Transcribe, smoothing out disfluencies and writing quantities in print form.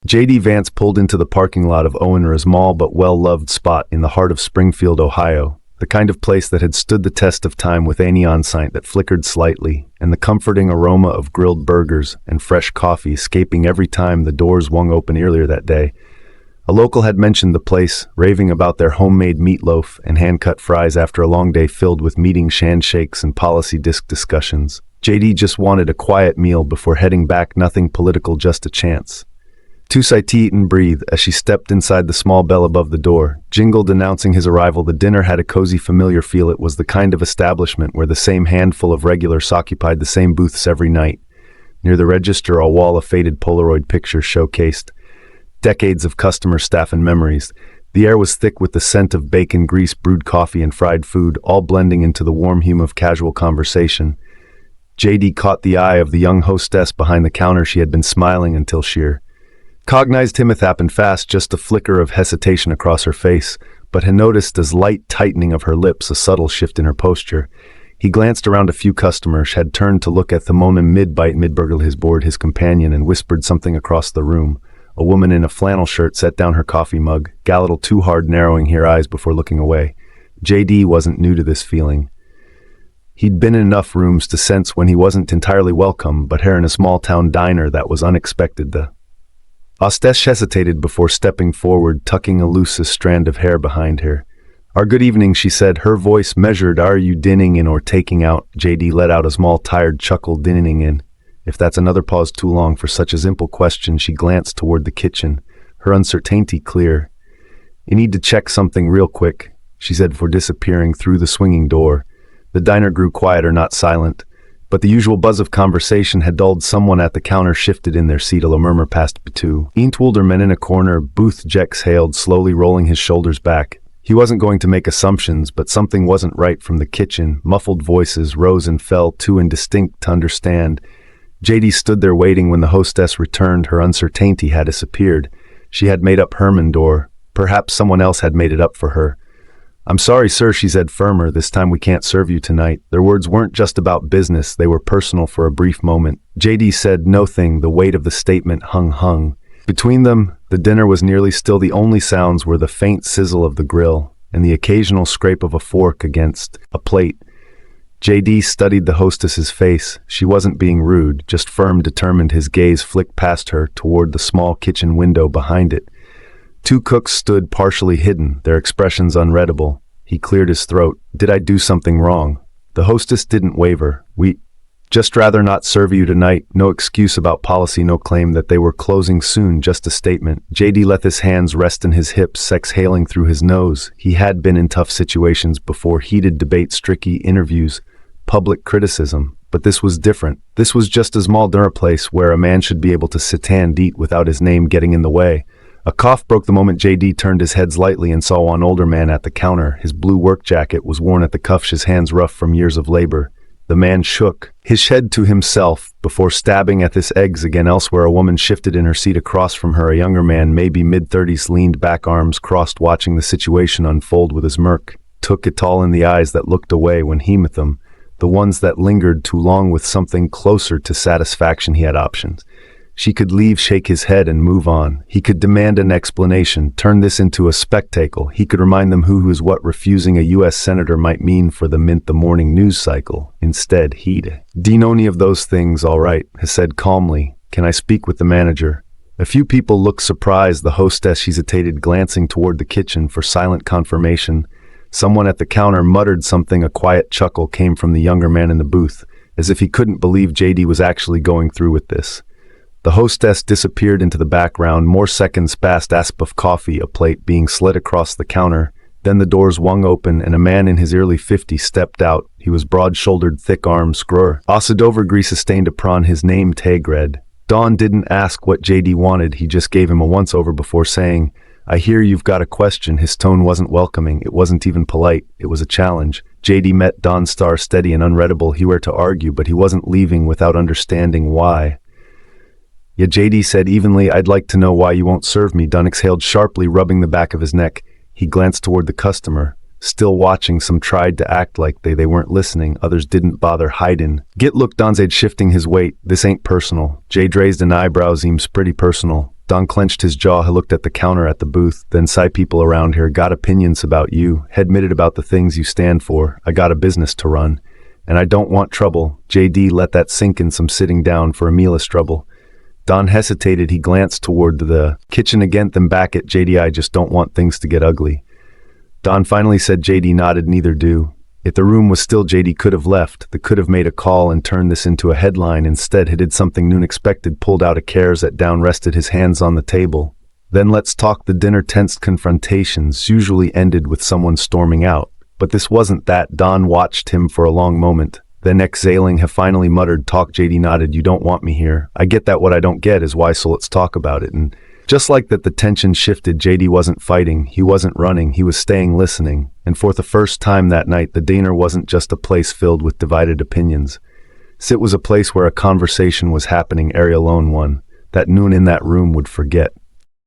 JD Vance pulled into the parking lot of Owen, a small but well-loved spot in the heart of Springfield, Ohio, the kind of place that had stood the test of time with a neon sign that flickered slightly, and the comforting aroma of grilled burgers and fresh coffee escaping every time the doors swung open earlier that day. A local had mentioned the place, raving about their homemade meatloaf and hand-cut fries after a long day filled with meetings, handshakes, and policy discussions. JD just wanted a quiet meal before heading back, nothing political, just a chance to sit, eat, and breathe. As she stepped inside, the small bell above the door jingled, announcing his arrival. The dinner had a cozy, familiar feel. It was the kind of establishment where the same handful of regulars occupied the same booths every night. Near the register, a wall of faded Polaroid pictures showcased decades of customer, staff, and memories. The air was thick with the scent of bacon, grease, brewed coffee, and fried food, all blending into the warm hum of casual conversation. JD caught the eye of the young hostess behind the counter. She had been smiling until sheer cognized him. It happened fast, just a flicker of hesitation across her face, but had noticed as light tightening of her lips, a subtle shift in her posture. He glanced around. A few customers had turned to look at the moment mid-bite, mid-burgle his board, his companion, and whispered something across the room. A woman in a flannel shirt set down her coffee mug, a little too hard, narrowing her eyes before looking away. JD wasn't new to this feeling. He'd been in enough rooms to sense when he wasn't entirely welcome, but here in a small-town diner that was unexpected. The hostess hesitated before stepping forward, tucking a loose strand of hair behind her. "Our good evening," she said, her voice measured. "Are you dining in or taking out?" JD let out a small, tired chuckle. "Dining in." If that's another pause too long for such a simple question. She glanced toward the kitchen, her uncertainty clear. "You need to check something real quick," she said before disappearing through the swinging door. The diner grew quieter, not silent, but the usual buzz of conversation had dulled. Someone at the counter shifted in their seat. A low murmur passed two older men in a corner. Booth Jex hailed, slowly rolling his shoulders back. He wasn't going to make assumptions, but something wasn't right. From the kitchen, muffled voices rose and fell, too indistinct to understand. JD stood there waiting. When the hostess returned, her uncertainty had disappeared. She had made up Herman, or perhaps someone else had made it up for her. "I'm sorry, sir," she said firmer. "This time we can't serve you tonight." Their words weren't just about business, they were personal. For a brief moment, JD said nothing. The weight of the statement hung between them. The dinner was nearly still. The only sounds were the faint sizzle of the grill and the occasional scrape of a fork against a plate. JD studied the hostess's face. She wasn't being rude, just firm, determined. His gaze flicked past her toward the small kitchen window behind it. Two cooks stood partially hidden, their expressions unreadable. He cleared his throat. "Did I do something wrong?" The hostess didn't waver. "We just rather not serve you tonight." No excuse about policy, no claim that they were closing soon, just a statement. JD let his hands rest in his hips, exhaling through his nose. He had been in tough situations before, heated debates, tricky interviews, public criticism. But this was different. This was just a small dinner place where a man should be able to sit and eat without his name getting in the way. A cough broke the moment. JD turned his head slightly and saw one older man at the counter. His blue work jacket was worn at the cuffs, his hands rough from years of labor. The man shook his head to himself before stabbing at his eggs again. Elsewhere, a woman shifted in her seat across from her. A younger man, maybe mid-30s, leaned back, arms crossed, watching the situation unfold with his smirk. Took it all in, the eyes that looked away when he met them, the ones that lingered too long with something closer to satisfaction. He had options. She could leave, shake his head, and move on. He could demand an explanation, turn this into a spectacle. He could remind them who is what refusing a U.S. senator might mean for the morning news cycle. Instead, he'd done any of those things. "All right," he said calmly. "Can I speak with the manager?" A few people looked surprised. The hostess hesitated, glancing toward the kitchen for silent confirmation. Someone at the counter muttered something. A quiet chuckle came from the younger man in the booth, as if he couldn't believe JD was actually going through with this. The hostess disappeared into the background. More seconds passed. Asp of coffee, a plate being slid across the counter. Then the doors swung open, and a man in his early 50s stepped out. He was broad-shouldered, thick arms, scrur. Osadover grease stained upon his name tag read. Don didn't ask what JD wanted. He just gave him a once-over before saying, "I hear you've got a question." His tone wasn't welcoming. It wasn't even polite. It was a challenge. JD met Don's star, steady and unreadable. He were to argue, but he wasn't leaving without understanding why. "Yeah," JD said evenly, "I'd like to know why you won't serve me." Don exhaled sharply, rubbing the back of his neck. He glanced toward the customer, still watching. Some tried to act like they weren't listening. Others didn't bother hiding. "Get look," Don's shifting his weight. "This ain't personal." Jade raised an eyebrow. "Seems pretty personal." Don clenched his jaw. He looked at the counter at the booth. Then "Psy people around here got opinions about you, admitted about the things you stand for. I got a business to run, and I don't want trouble." JD let that sink in, some sitting down for a meal of trouble. Don hesitated. He glanced toward the kitchen again, then back at JD. "I just don't want things to get ugly." Don finally said. JD nodded. "Neither do." If the room was still, JD could have left. They could have made a call and turned this into a headline. Instead, he did something new and unexpected, pulled out a chair, sat down, rested his hands on the table. "Then let's talk." The dinner tensed. Confrontations usually ended with someone storming out. But this wasn't that. Don watched him for a long moment. Then exhaling, he finally muttered, "Talk." JD nodded. "You don't want me here. I get that. What I don't get is why, so let's talk about it." And just like that, the tension shifted. JD wasn't fighting. He wasn't running. He was staying, listening. And for the first time that night, the dinner wasn't just a place filled with divided opinions. It was a place where a conversation was happening. Ari alone, one that noon in that room would forget.